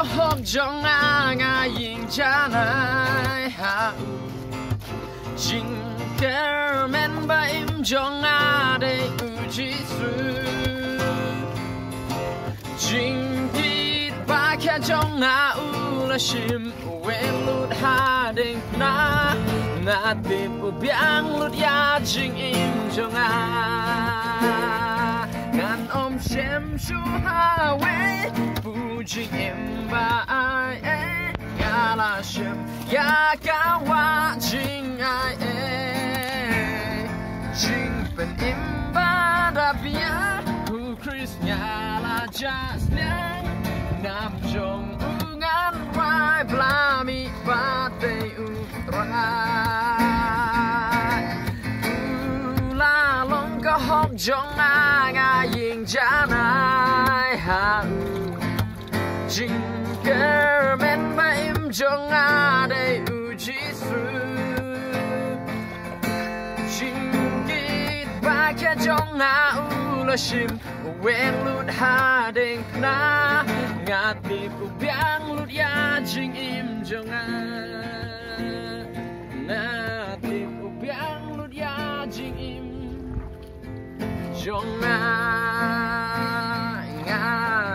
hộp jong ieng haduh jingrwai baim jong để uji su tbit ba kha jong ula shim wen lut hading na tip biang lut ya jing im jong ngan xem su ha we bu jing im ba ai ya la shim ya ka wa jing ai jing pen im ba da bia hu chris ya la just nam jong ngan rwai blami ba te u rwai la long ka hok jong ieng haduh jingrwai baim jong để uji su tbit ba kha jong ula shim wen lut hading na tip biang lut ya jing im jong tip biang lut ya jing im jong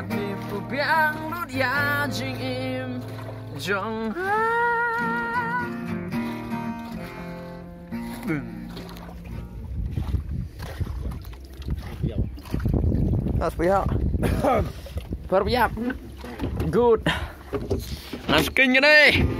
tip biang lut ya jing im jong That's pretty hot. Good. Let's get it.